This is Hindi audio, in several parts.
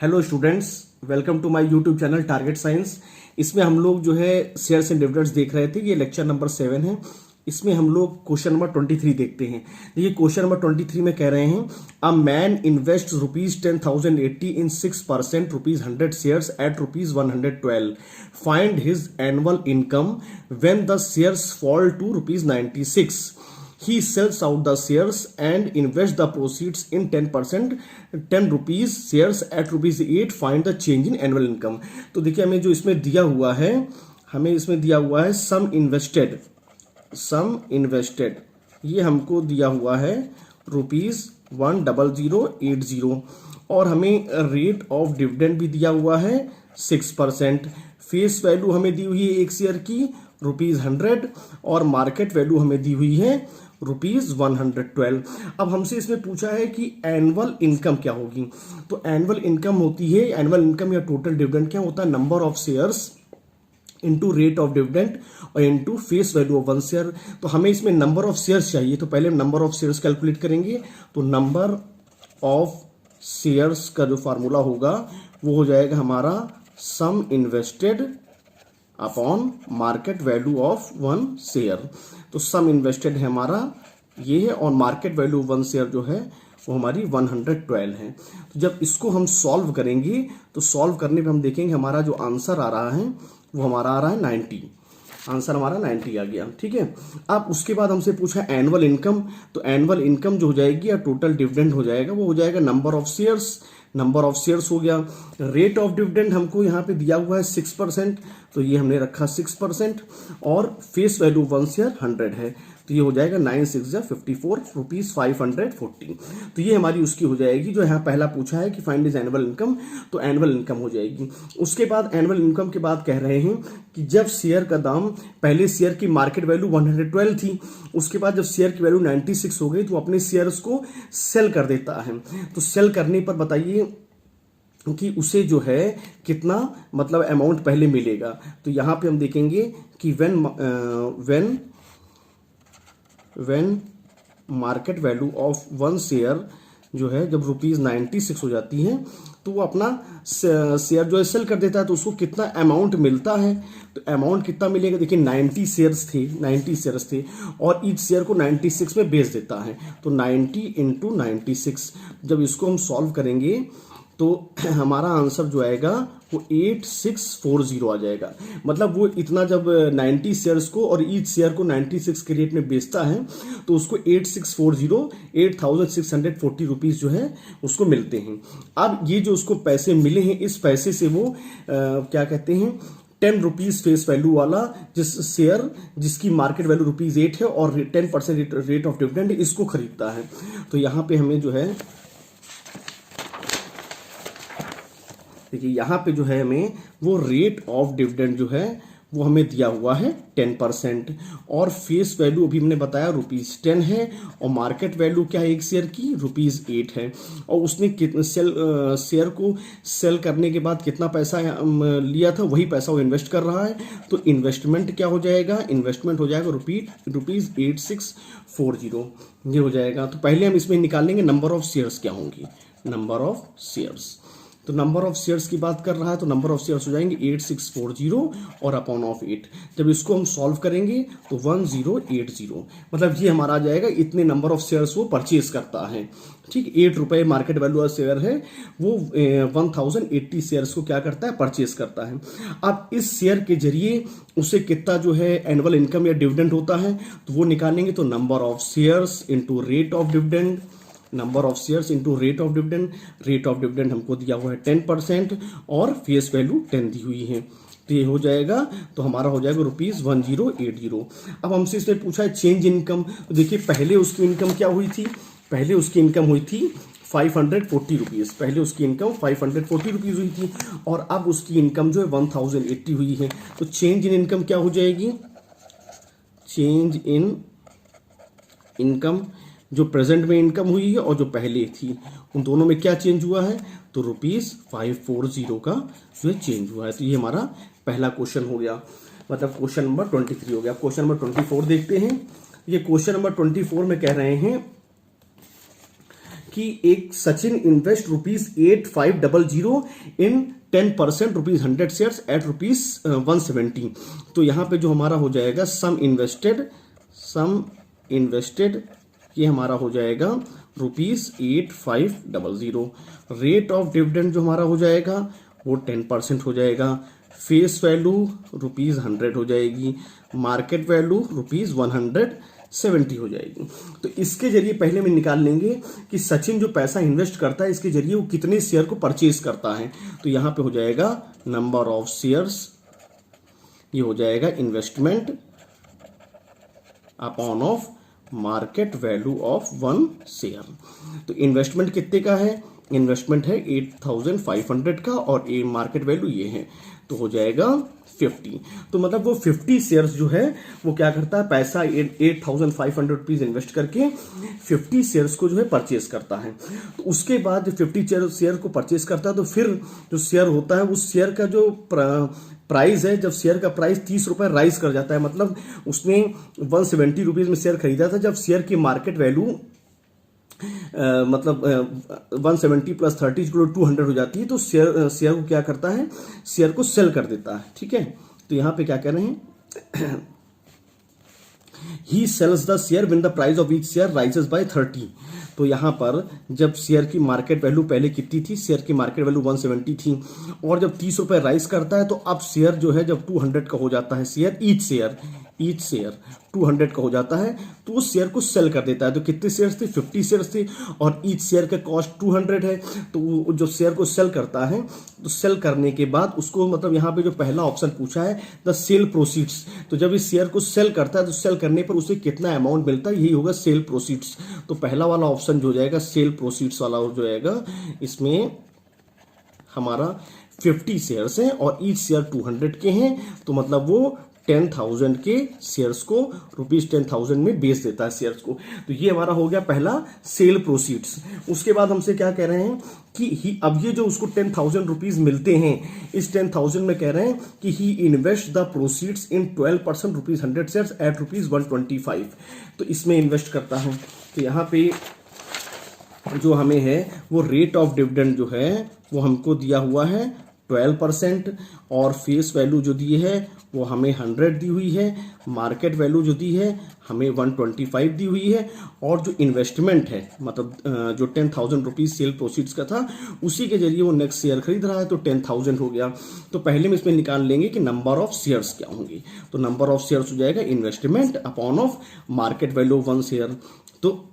Hello students, welcome to my YouTube channel target science. इसमें हम लोग जो है शेयर्स एंड डिविडेंड्स देख रहे थे। ये लेक्चर नंबर 7 है। इसमें हम लोग क्वेश्चन नंबर 23 देखते हैं। देखिए क्वेश्चन नंबर 23 में कह रहे हैं a man invest ₹10,080 in 6% ₹100 shares at ₹112। Find his annual income when the shares fall to ₹96। He sells out the shares and invests the proceeds in 10% 10 rupees shares at ₹8. Find the change in annual income। तो देखिए हमें जो इसमें दिया हुआ है, हमें इसमें दिया हुआ है सम इन्वेस्टेड, ये हमको दिया हुआ है ₹10080 और हमें रेट ऑफ डिविडेंड भी दिया हुआ है 6%। फेस वैल्यू हमें दी हुई है एक शेयर की ₹100 और मार्केट वैल्यू हमें दी हुई है ₹112। अब हमसे इसमें पूछा है कि एनुअल इनकम क्या होगी। तो एनुअल इनकम होती है, एनुअल इनकम या टोटल डिविडेंड क्या होता है, number of shares into rate of dividend और into face value of 1 share. तो हमें इसमें नंबर ऑफ शेयर्स चाहिए, तो पहले नंबर ऑफ शेयर्स कैलकुलेट करेंगे। तो नंबर ऑफ शेयर्स का जो फार्मूला होगा वो हो जाएगा हमारा sum invested upon market value of 1 share. तो सम इन्वेस्टेड है हमारा ये है और मार्केट वैल्यू 1 शेयर जो है वो हमारी 112 है। तो जब इसको हम सॉल्व करेंगे तो सॉल्व करने पे हम देखेंगे हमारा जो आंसर आ रहा है वो हमारा आ रहा है 90। आंसर हमारा 90 आ गया, ठीक है। अब उसके बाद हमसे पूछा एनुअल इनकम। तो एनुअल इनकम जो हो जाएगी या टोटल डिविडेंड हो जाएगा वो हो जाएगा number of shares, number of shares हो गया। रेट ऑफ डिविडेंड हमको यहाँ पे दिया हुआ है 6%, तो ये हमने रखा 6% और फेस वैल्यू 1 शेयर 100 है, तो ये हो जाएगा 9 6 54 ₹540। तो ये हमारी उसकी हो जाएगी जो यहाँ पहला पूछा है कि फाइंड इज एनुअल इनकम, तो एनुअल इनकम हो जाएगी। उसके बाद एनुअल इनकम के बाद कह रहे हैं कि जब शेयर का दाम, पहले शेयर की मार्केट वैल्यू 112 थी, उसके बाद जब शेयर की वैल्यू 96 हो गई तो अपने शेयर्स को सेल कर देता है। तो सेल करने पर बताइए कि उसे जो है कितना मतलब अमाउंट पहले मिलेगा। तो यहाँ पे हम देखेंगे कि when market value of 1 share जो है जब ₹96 हो जाती है तो वो अपना शेयर जो है सेल कर देता है। तो उसको कितना अमाउंट मिलता है, तो अमाउंट कितना मिलेगा, देखिए 90 शेयर्स थे और ईच शेयर को 96 में बेच देता है। तो 90 इंटू 96 जब इसको हम सॉल्व करेंगे तो हमारा आंसर जो आएगा वो 8640 आ जाएगा। मतलब वो इतना जब 90 शेयर्स को और ईच शेयर को 96 के रेट में बेचता है तो उसको 8640 रुपीज जो है उसको मिलते हैं। अब ये जो उसको पैसे मिले हैं इस पैसे से वो क्या कहते हैं 10 रुपीज फेस वैल्यू वाला जिस शेयर जिसकी मार्केट वैल्यू ₹8 है और 10% रेट ऑफ डिविडेंड इसको खरीदता है। तो यहाँ पे हमें जो है देखिए यहाँ पे जो है हमें वो रेट ऑफ डिविडेंड जो है वो हमें दिया हुआ है 10% और फेस वैल्यू अभी हमने बताया ₹10 है और मार्केट वैल्यू क्या है एक शेयर की ₹8 है। और उसने शेयर को सेल करने के बाद कितना पैसा लिया था वही पैसा वो इन्वेस्ट कर रहा है। तो इन्वेस्टमेंट क्या हो जाएगा, इन्वेस्टमेंट हो जाएगा ₹8640 ये हो जाएगा। तो पहले हम इसमें निकाल लेंगे नंबर ऑफ शेयर्स क्या होंगी, नंबर ऑफ शेयर्स। तो नंबर ऑफ शेयर्स की बात कर रहा है तो नंबर ऑफ शेयर्स हो जाएंगे 8640 और अपॉन ऑफ 8। जब इसको हम सॉल्व करेंगे तो 1080 मतलब ये हमारा आ जाएगा इतने नंबर ऑफ शेयर्स वो परचेज करता है, ठीक। ₹8 मार्केट वैल्यू का शेयर है वो 1080 शेयर्स को क्या करता है, परचेज करता है। अब इस शेयर के जरिए उसे कितना जो है एनुअल इनकम या डिविडेंड होता है तो वो निकालेंगे। तो number of shares into rate of dividend, number of shares into rate of dividend, rate of dividend हमको दिया हुआ है 10% और फेस वैल्यू 10 दी हुई है। तो ये हो जाएगा, तो हमारा हो जाएगा ₹1080। अब हमसे इसने पूछा है चेंज इनकम। तो देखिए पहले उसकी इनकम क्या हुई थी, पहले उसकी इनकम हुई थी 540 रुपीज, पहले उसकी इनकम 540 रुपीज हुई थी और अब उसकी इनकम जो है 1080 हुई है। तो चेंज इन इनकम क्या हो जाएगी, चेंज इन इनकम जो प्रेजेंट में इनकम हुई है और जो पहले थी उन दोनों में क्या चेंज हुआ है, तो ₹540 का जो है चेंज हुआ है। तो ये हमारा पहला क्वेश्चन हो गया, मतलब क्वेश्चन नंबर 23 हो गया। क्वेश्चन नंबर 24 देखते हैं। ये क्वेश्चन नंबर 24 में कह रहे हैं कि एक सचिन इन्वेस्ट ₹8500 इन 10% ₹100 शेयर्स एट ₹170। तो यहाँ पे जो हमारा हो जाएगा सम इन्वेस्टेड ये हमारा हो जाएगा ₹8500। रेट ऑफ डिविडेंड जो हमारा हो जाएगा वो 10% हो जाएगा। फेस वैल्यू ₹100 हो जाएगी। मार्केट वैल्यू ₹170 हो जाएगी। तो इसके जरिए पहले में निकाल लेंगे कि सचिन जो पैसा इन्वेस्ट करता है इसके जरिए वो कितने शेयर को परचेज करता है। तो यहां पे हो जाएगा नंबर ऑफ शेयर्स, ये हो जाएगा investment upon of market value of 1 share. तो इन्वेस्टमेंट कितने का है? इन्वेस्टमेंट है 8500 का और ये मार्केट वैल्यू ये है, तो हो जाएगा 50। तो मतलब वो 50 शेयर्स जो है वो क्या करता है, पैसा 8500 रुपीज इन्वेस्ट करके 50 शेयर्स को जो है परचेज करता है। तो उसके बाद 50 शेयर को परचेज करता है तो फिर जो शेयर होता है उस शेयर का जो प्राइस है, जब शेयर का प्राइस 30 रुपए राइज कर जाता है, मतलब उसने 170 रुपीज में शेयर खरीदा था, जब शेयर की मार्केट वैल्यू मतलब 170 प्लस 30 200 हो जाती है, तो शेयर को क्या करता है, शेयर को सेल कर देता है। ठीक है, तो यहां पे क्या कह रहे हैं, he sells the share when the price of each share rises by 30। तो यहां पर जब शेयर की मार्केट वैल्यू पहले कितनी थी, शेयर की मार्केट वैल्यू 170 थी और जब 30 रुपए राइज करता है तो अब शेयर जो है जब 200 का हो जाता है, शेयर ईच शेयर 200 का हो जाता है तो उस शेयर को सेल कर देता है। तो कितने शेयर्स थे, 50 शेयर्स थे और ईच शेयर का कॉस्ट 200 है। तो जो शेयर को सेल करता है तो सेल करने के बाद उसको मतलब यहाँ पे जो पहला ऑप्शन पूछा है द सेल प्रोसीड्स, तो जब इस शेयर को सेल करता है तो सेल करने पर उसे कितना अमाउंट मिलता है, यही होगा सेल प्रोसीड्स। तो पहला वाला ऑप्शन जो हो जाएगा सेल प्रोसीड्स वाला हो जाएगा, इसमें हमारा 50 शेयर्स हैं और ईच शेयर 200 के हैं, तो मतलब वो 10,000 के शेयर्स को ₹10,000 में बेच देता है शेयर्स को। तो ये हमारा हो गया पहला सेल प्रोसीड्स। उसके बाद हमसे क्या कह रहे हैं कि अब ये जो उसको 10,000 रुपीज मिलते हैं, इस 10,000 में कह रहे हैं कि he invest the proceeds in 12% ₹100 shares at ₹125। तो इसमें इन्वेस्ट करता है। तो यहाँ पे जो हमें है वो रेट ऑफ डिविडेंड जो है वो हमको दिया हुआ है 12% और फेस वैल्यू जो दी है वो हमें 100 दी हुई है, मार्केट वैल्यू जो दी है हमें 125 दी हुई है और जो इन्वेस्टमेंट है मतलब जो 10,000 रुपीज सेल प्रोसीड्स का था उसी के जरिए वो नेक्स्ट शेयर खरीद रहा है, तो 10,000 हो गया। तो पहले में इसमें निकाल लेंगे कि नंबर ऑफ शेयर्स क्या होंगे। तो नंबर ऑफ शेयर्स हो जाएगा investment upon of market value of 1 share, तो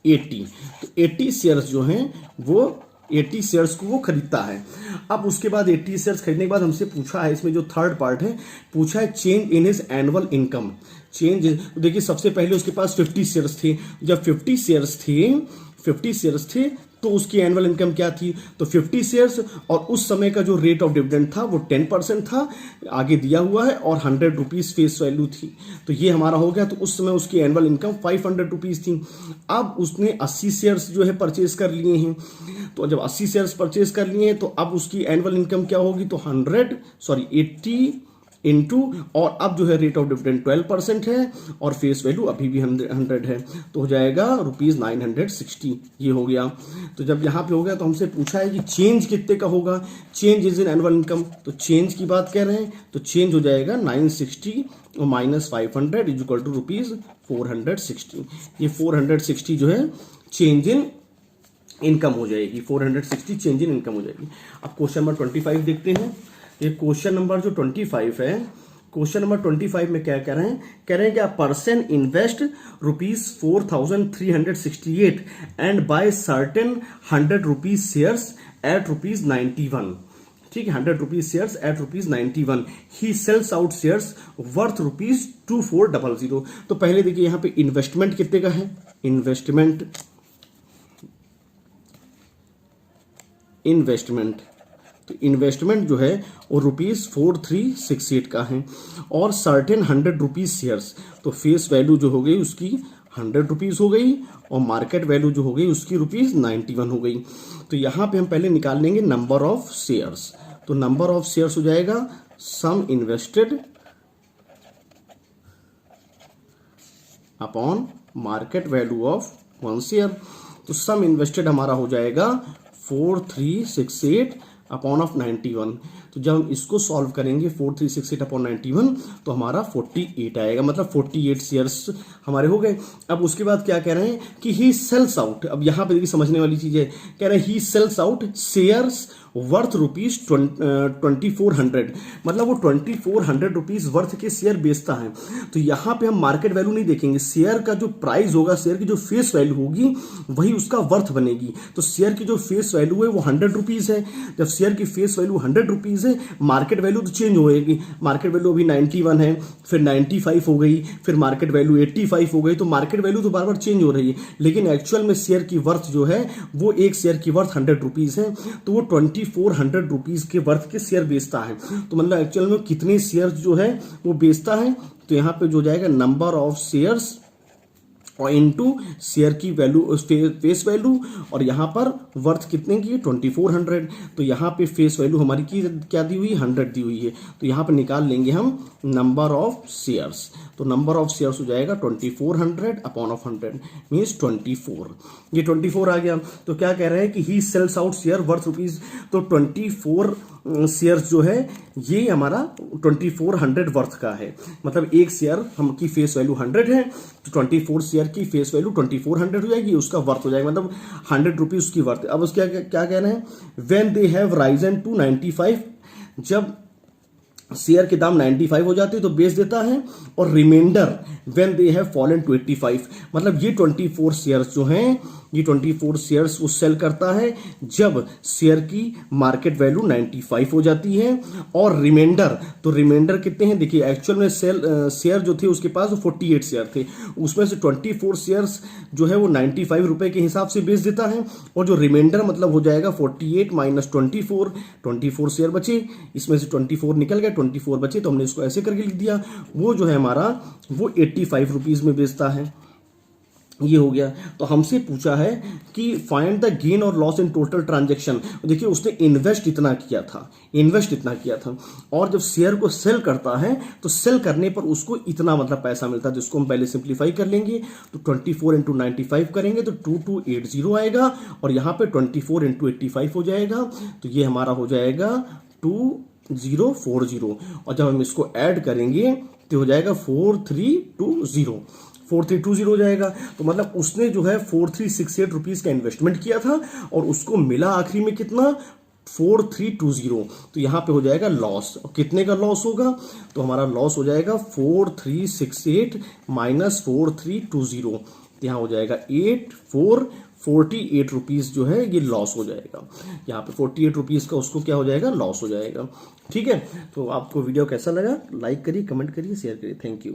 80। तो 80 शेयर्स जो हैं वो 80 शेयर्स को वो खरीदता है। अब उसके बाद 80 शेयर्स खरीदने के बाद हमसे पूछा है, इसमें जो थर्ड पार्ट है पूछा है change in his annual income. Change देखिए सबसे पहले उसके पास 50 शेयर्स थे, जब 50 शेयर्स थे तो उसकी एनुअल इनकम क्या थी, तो 50 शेयर्स और उस समय का जो रेट ऑफ डिविडेंड था वो 10% था, आगे दिया हुआ है और 100 रुपीज फेस वैल्यू थी। तो ये हमारा हो गया। तो उस समय उसकी एनुअल इनकम 500 रुपीज थी। अब उसने 80 शेयर्स जो है परचेज कर लिए हैं, तो जब 80 शेयर्स परचेज कर लिए हैं तो अब उसकी एनुअल इनकम क्या होगी, तो 80 इंटू और अब जो है रेट ऑफ डिविडेंड 12% है और फेस वैल्यू अभी भी 100 है, तो हो जाएगा ₹960। ये हो गया। तो जब यहाँ पे हो गया तो हमसे पूछा है कि चेंज कितने का होगा, change is in annual income. तो चेंज की बात कह रहे हैं तो चेंज हो जाएगा 960 और -500 इज इक्वल टू ₹460। ये 460 जो है चेंज इन इनकम हो जाएगी, 460 चेंज इन इनकम हो जाएगी। अब क्वेश्चन नंबर 25 देखते हैं। ये क्वेश्चन नंबर जो 25 है, क्वेश्चन नंबर 25 में क्या कह रहे हैं, कह रहे हैं कि a person invest ₹4,368 and buy certain 100 rupees shares at ₹91। ठीक है, 100 rupees shares at ₹91। He sells out shares worth ₹2400। तो पहले देखिए यहां पे इन्वेस्टमेंट कितने का है, इन्वेस्टमेंट तो इन्वेस्टमेंट जो है वो ₹4368 का है और सर्टेन 100 रुपीज शेयर्स, तो फेस वैल्यू जो हो गई उसकी 100 रुपीज हो गई और मार्केट वैल्यू जो हो गई उसकी ₹91 हो गई। तो यहां पे हम पहले निकाल लेंगे नंबर ऑफ शेयर्स। तो नंबर ऑफ शेयर्स हो जाएगा sum invested upon market value of 1 share. तो सम इन्वेस्टेड हमारा हो जाएगा 4368 अपॉन ऑफ 91। तो जब हम इसको सॉल्व करेंगे 4368 अपॉन 91 तो हमारा 48 आएगा, मतलब 48 शेयर्स हमारे हो गए। अब उसके बाद क्या कह रहे हैं कि ही सेल्स आउट, अब यहां पे देखिए समझने वाली चीज है, कह रहे हैं he sells out shares worth rupees 2400, मतलब वो 2400 रुपीज वर्थ के शेयर बेचता है। तो यहां पे हम मार्केट वैल्यू नहीं देखेंगे, शेयर का जो प्राइस होगा, शेयर की जो फेस वैल्यू होगी वही उसका वर्थ बनेगी। तो शेयर की जो फेस वैल्यू है वो 100 रुपीज है। जब शेयर की फेस वैल्यू 100 रुपीज है, मार्केट वैल्यू तो चेंज होएगी, मार्केट वैल्यू अभी 91 है, फिर 95 हो गई, फिर मार्केट वैल्यू 85 हो गई, तो मार्केट वैल्यू तो बार बार चेंज हो रही है। लेकिन एक्चुअल में शेयर की वर्थ जो है वो एक शेयर की वर्थ 100 रुपीज है, तो वो 2400 रुपीज के वर्थ के शेयर बेचता है। तो मतलब एक्चुअल में कितने शेयर जो है वो बेचता है, तो यहां पे जो जाएगा नंबर ऑफ शेयर्स और इनटू शेयर की वैल्यू, फेस वैल्यू, और यहां पर वर्थ कितने की 2400। तो यहां पे फेस वैल्यू हमारी की क्या दी हुई है, 100 दी हुई है। तो यहां पर निकाल लेंगे हम नंबर ऑफ शेयर्स। तो नंबर ऑफ शेयर्स हो जाएगा 2400 अपॉन ऑफ 100 मीन्स 24। ये 24 आ गया। तो क्या कह रहे हैं कि he sells out share worth rupees, तो 24 शेयर्स जो है ये हमारा 2400 वर्थ का है, मतलब एक शेयर हम की फेस वैल्यू 100 है, तो 24 शेयर की फेस वैल्यू 2400 हो जाएगी, उसका वर्थ हो जाएगा, मतलब 100 रुपीज उसकी वर्थ। अब उसके क्या कह रहे हैं, when they have risen to 95, जब शेयर के दाम 95 हो जाते तो बेच देता है, और reminder when they have fallen to 85, मतलब ये 24 शेयर्स जो हैं, ये 24 शेयर्स वो सेल करता है जब शेयर की मार्केट वैल्यू 95 हो जाती है। और रिमाइंडर, तो रिमाइंडर कितने हैं देखिए, एक्चुअल में शेयर जो थे उसके पास वो 48 शेयर थे, उसमें से 24 शेयर्स जो है वो 95 रुपए के हिसाब से बेच देता है, और जो रिमाइंडर मतलब हो जाएगा 48 माइनस 24 शेयर बचे, इसमें से 24 निकल गए, 24 बचे, तो हमने इसको ऐसे करके लिख दिया। वो जो है हमारा वो 85 रुपीज में बेचता है। ये हो गया। तो हमसे पूछा है कि फाइंड द गेन और लॉस इन टोटल ट्रांजैक्शन। देखिए उसने इन्वेस्ट इतना किया था, और जब शेयर को सेल करता है तो सेल करने पर उसको इतना मतलब पैसा मिलता है, जिसको हम पहले सिंप्लीफाई कर लेंगे। तो 24 इंटू 95 करेंगे तो 2280 आएगा, और यहाँ पे 24 इंटू 85 हो जाएगा, तो ये हमारा हो जाएगा 2040, और जब हम इसको ऐड करेंगे तो हो जाएगा 4320 हो जाएगा। तो मतलब उसने जो है 4368 रुपीज का इन्वेस्टमेंट किया था, और उसको मिला आखिरी में कितना 4320। तो यहां पे हो जाएगा लॉस, और कितने का लॉस होगा, तो हमारा लॉस हो जाएगा 4368 माइनस 4320, यहाँ हो जाएगा 48 रुपीज जो है ये लॉस हो जाएगा। यहाँ पे 48 रुपीज का उसको क्या हो जाएगा, लॉस हो जाएगा। ठीक है, तो आपको वीडियो कैसा लगा, लाइक करिए, कमेंट करिए, शेयर करिए। Thank you.